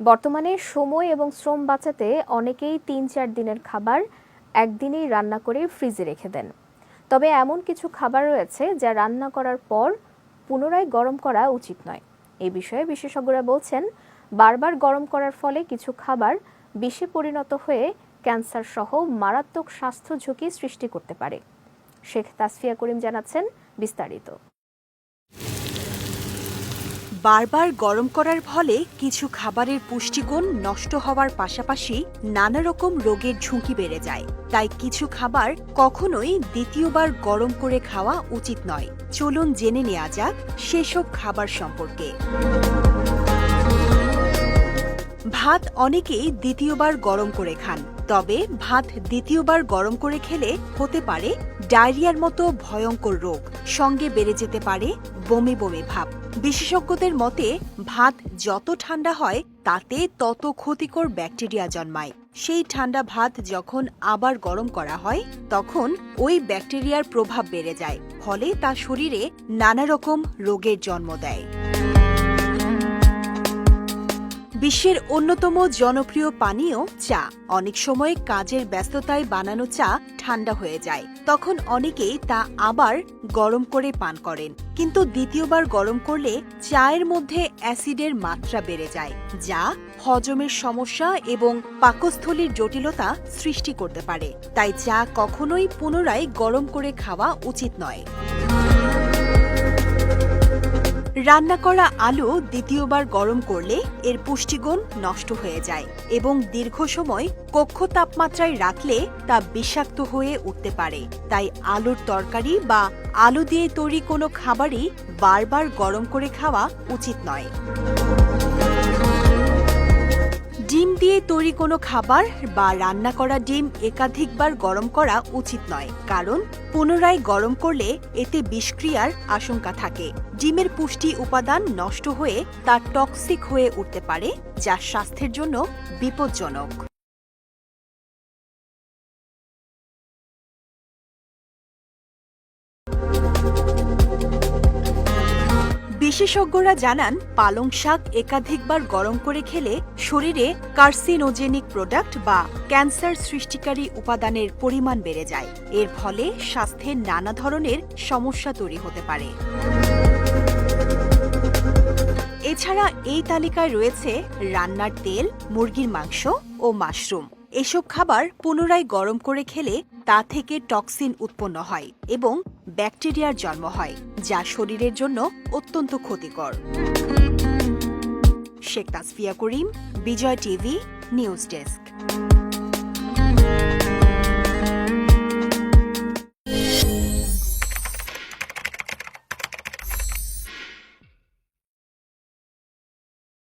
বর্তমানে সময় এবং শ্রম বাঁচাতে অনেকেই ৩-৪ দিনের খাবার একদিনেই রান্না করে ফ্রিজে রেখে দেন। তবে এমন কিছু খাবার রয়েছে যা রান্না করার পর পুনরায় গরম করা উচিত নয়। এই বিষয়ে বিশেষজ্ঞরা বলছেন, বারবার গরম করার ফলে কিছু খাবার বিষে পরিণত হয়ে ক্যান্সার সহ মারাত্মক স্বাস্থ্য ঝুঁকি সৃষ্টি করতে পারে। শেখ তাসফিয়া করিম জানাচ্ছেন বিস্তারিত। বারবার গরম করার ফলে কিছু খাবারের পুষ্টিগুণ নষ্ট হওয়ার পাশাপাশি নানা রকম রোগের ঝুঁকি বেড়ে যায়। তাই কিছু খাবার কখনোই দ্বিতীয়বার গরম করে খাওয়া উচিত নয়। চলুন জেনে নেওয়া যাক সেসব খাবার সম্পর্কে। ভাত অনেকেই দ্বিতীয়বার গরম করে খান, তবে ভাত দ্বিতীয়বার গরম করে খেলে হতে পারে ডায়রিয়ার মতো ভয়ঙ্কর রোগ, সঙ্গে বেড়ে যেতে পারে বমি বমি ভাব। বিশেষজ্ঞদের মতে ভাত যত ঠান্ডা হয় তাতে তত ক্ষতিকর ব্যাকটেরিয়া জন্মায়। সেই ঠান্ডা ভাত যখন আবার গরম করা হয় তখন ওই ব্যাকটেরিয়ার প্রভাব বেড়ে যায়, ফলে তা শরীরে নানা রকম রোগের জন্ম দেয়। বিশ্বের অন্যতম জনপ্রিয় পানীয় চা। অনেক সময় কাজের ব্যস্ততায় বানানো চা ঠান্ডা হয়ে যায়, তখন অনেকেই তা আবার গরম করে পান করেন। কিন্তু দ্বিতীয়বার গরম করলে চায়ের মধ্যে অ্যাসিডের মাত্রা বেড়ে যায়, যা হজমের সমস্যা এবং পাকস্থলীর জটিলতা সৃষ্টি করতে পারে। তাই চা কখনোই পুনরায় গরম করে খাওয়া উচিত নয়। রান্না করা আলু দ্বিতীয়বার গরম করলে এর পুষ্টিগুণ নষ্ট হয়ে যায় এবং দীর্ঘ সময় কক্ষ তাপমাত্রায় রাখলে তা বিষাক্ত হয়ে উঠতে পারে। তাই আলুর তরকারি বা আলু দিয়ে তৈরি কোনো খাবারই বারবার গরম করে খাওয়া উচিত নয়। ডিম দিয়ে তৈরি কোনো খাবার বা রান্না করা ডিম একাধিকবার গরম করা উচিত নয়, কারণ পুনরায় গরম করলে এতে বিষক্রিয়ার আশঙ্কা থাকে। ডিমের পুষ্টি উপাদান নষ্ট হয়ে তা টক্সিক হয়ে উঠতে পারে, যা স্বাস্থ্যের জন্য বিপজ্জনক। বিশেষজ্ঞরা জানান, পালং শাক একাধিকবার গরম করে খেলে শরীরে কার্সিনোজেনিক প্রোডাক্ট বা ক্যান্সার সৃষ্টিকারী উপাদানের পরিমাণ বেড়ে যায়। এর ফলে স্বাস্থ্যের নানা ধরনের সমস্যা তৈরি হতে পারে। এছাড়া এই তালিকায় রয়েছে রান্নার তেল, মুরগির মাংস ও মাশরুম। এসব খাবার পুনরায় গরম করে খেলে তা থেকে টক্সিন উৎপন্ন হয় এবং ব্যাকটেরিয়ার জন্ম হয়, যা শরীরের জন্য অত্যন্ত ক্ষতিকর। শেখ তাসফিয়া করিম, বিজয় টিভি, নিউজ ডেস্ক।